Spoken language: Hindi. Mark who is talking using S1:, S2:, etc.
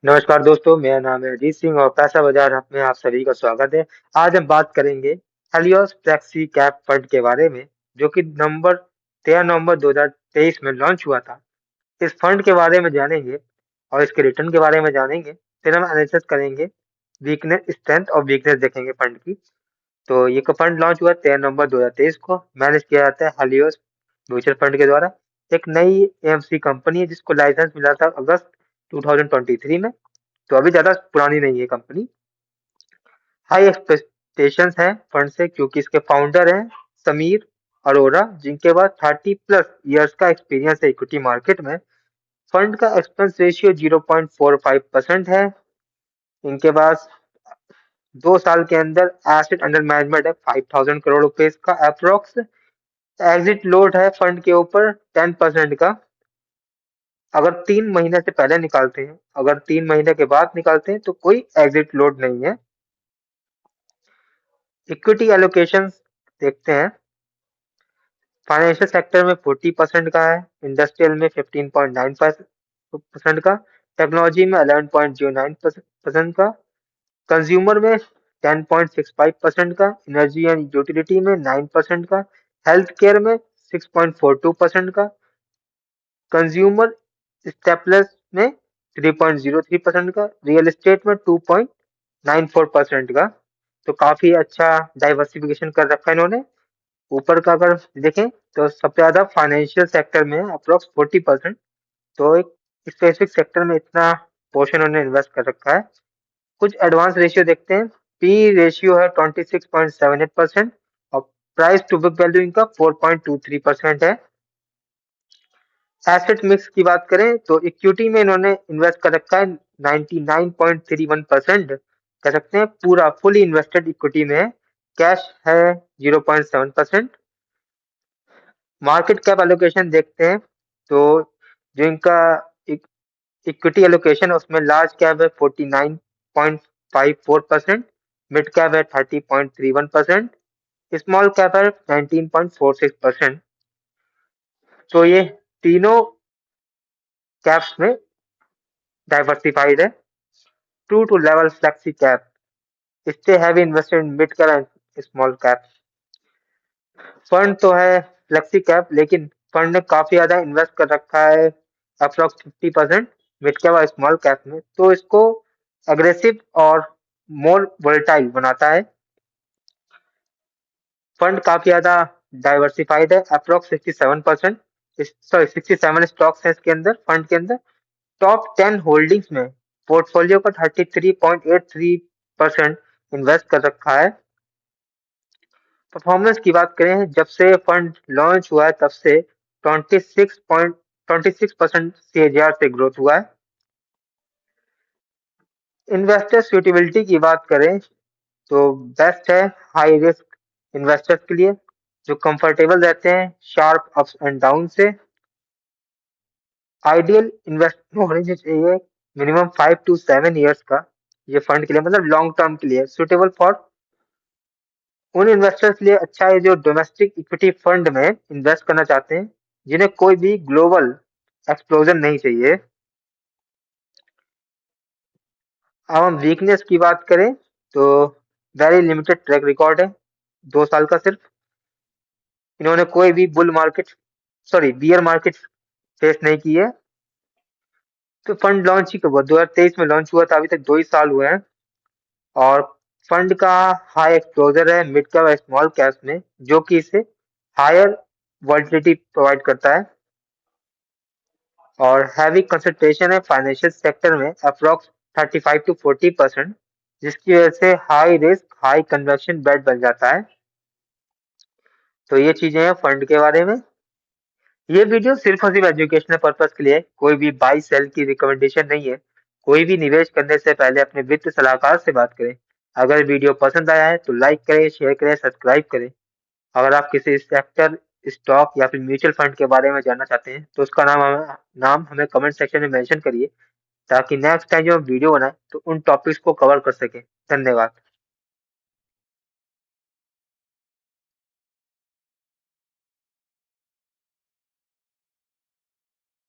S1: नमस्कार दोस्तों, मेरा नाम है अजीत सिंह और पैसा बाजार में आप सभी का स्वागत है। आज हम बात करेंगे हेलियोस फ्लेक्सी कैप फंड के बारे में, जो कि नवंबर 13 नवंबर 2023 में लॉन्च हुआ था। इस फंड के बारे में जानेंगे और इसके रिटर्न के बारे में जानेंगे। फिर हम एनालिसिस करेंगे, वीकनेस, स्ट्रेंथ और वीकनेस देखेंगे फंड की। तो ये फंड लॉन्च हुआ 13 नवंबर 2023 को। मैनेज किया जाता है हेलियोस म्यूचुअल फंड के द्वारा। एक नई एएमसी कंपनी है जिसको लाइसेंस मिला था अगस्त 2023 में। तो अभी ज्यादा पुरानी नहीं है कंपनी। हाई एक्सपेक्टेशंस हैं फंड से, क्योंकि इसके फाउंडर हैं समीर अरोड़ा, जिनके पास 30+ इयर्स का एक्सपीरियंस है इक्विटी मार्केट में। फंड का एक्सपेंस रेशियो 0.45% है। इनके पास 2 साल के अंदर एसेट अंडर मैनेजमेंट है 5000 करोड़ रुपए का अप्रोक्स। एग्जिट लोड है फंड के ऊपर 10% का। अगर 3 महीने से पहले निकालते हैं, अगर 3 महीने के बाद निकालते हैं तो कोई एग्जिट लोड नहीं है। इक्विटी एलोकेशन देखते हैं। फाइनेंशियल सेक्टर में 40% का है, इंडस्ट्रियल में 15.9% का, टेक्नोलॉजी में 11.09% का, कंज्यूमर में 10.65% का, एनर्जी एंड यूटिलिटी में 9% का, हेल्थ केयर में 6.42% का, कंज्यूमर स्टेपल्स में 3.03% का, रियल एस्टेट में 2.94% का। तो काफी अच्छा डाइवर्सिफिकेशन कर रखा है इन्होंने। ऊपर का अगर देखें तो सबसे ज्यादा फाइनेंशियल सेक्टर में अप्रोक्स 40%। तो एक स्पेसिफिक सेक्टर में इतना पोर्शन उन्होंने इन्वेस्ट कर रखा है। कुछ एडवांस रेशियो देखते हैं। पी रेशियो है 26.78% और प्राइस टू बुक वैल्यू इनका 4.23% है। एसेट मिक्स की बात करें तो इक्विटी में इन्होंने इन्वेस्ट कर रखा है 99.31%। कह सकते हैं पूरा फुली इन्वेस्टेड इक्विटी में है। कैश है 0.7%। मार्केट कैप एलोकेशन देखते हैं तो जो इनका इक्विटी एलोकेशन है उसमें लार्ज कैप है 49.54%, मिड कैप है 30.31%, स्मॉल कैप है 19.46%। तो ये तीनों कैप्स में डाइवर्सिफाइड है। ट्रू टू लेवल flexi cap stay heavy invested in mid cap and small cap. Fund तो है फ्लेक्सी कैप, लेकिन फंड ने काफी ज्यादा इन्वेस्ट कर रखा है अप्रोक्स 50% मिड कैप और स्मॉल कैप में। तो इसको एग्रेसिव और मोर वोलेटाइल बनाता है। फंड काफी ज्यादा डाइवर्सिफाइड है अप्रोक्स 67%। सॉरी 67 स्टॉक्स हैं इसके अंदर, फंड के अंदर। टॉप 10 होल्डिंग्स में पोर्टफोलियो का 33.83% इन्वेस्ट कर रखा है। परफॉर्मेंस की बात करें, जब से फंड लॉन्च हुआ है तब से 26% सीएजीआर से ग्रोथ हुआ है। इन्वेस्टर सूटेबिलिटी की बात करें तो बेस्ट है हाई रिस्क इन्वेस्टर्स के लिए, जो कंफर्टेबल रहते हैं शार्प अप्स एंड डाउन से। आइडियल इन्वेस्टमेंट होने चाहिए मिनिमम 5 to 7 years का, ये फंड के लिए मतलब लॉन्ग टर्म के लिए सुटेबल फॉर उन इन्वेस्टर्स के लिए अच्छा है जो डोमेस्टिक इक्विटी फंड में इन्वेस्ट करना चाहते हैं, जिन्हें कोई भी ग्लोबल एक्सप्लोजन नहीं चाहिए। अब हम वीकनेस की बात करें तो वेरी लिमिटेड ट्रैक रिकॉर्ड है, 2 साल का सिर्फ। इन्होंने कोई भी bull market, sorry beer market face नहीं की है। तो फंड लॉन्च ही कब हुआ, 2023 में लॉन्च हुआ था, अभी तक 2 ही साल हुए हैं। और फंड का हाई एक्सपोजर है मिड कैप और स्मॉल कैप में, जो कि इसे हायर वॉलिटिलिटी प्रोवाइड करता है। और हैवी कंसंट्रेशन है फाइनेंशियल सेक्टर में अप्रोक्स 35 to 40%, जिसकी वजह से हाई रिस्क हाई कन्वेक्शन बेट बन जाता है। तो ये चीजें हैं फंड के बारे में। ये वीडियो सिर्फ और सिर्फ एजुकेशनल पर्पज के लिए है, कोई भी बाई सेल की रिकमेंडेशन नहीं है। कोई भी निवेश करने से पहले अपने वित्त सलाहकार से बात करें। अगर वीडियो पसंद आया है तो लाइक करें, शेयर करें, सब्सक्राइब करें। अगर आप किसी सेक्टर, स्टॉक या फिर म्यूचुअल फंड के बारे में जानना चाहते हैं तो उसका नाम हमें कमेंट सेक्शन में मेंशन करिए, ताकि नेक्स्ट टाइम जब हम वीडियो बनाए तो उन टॉपिक्स को कवर कर सकें। धन्यवाद।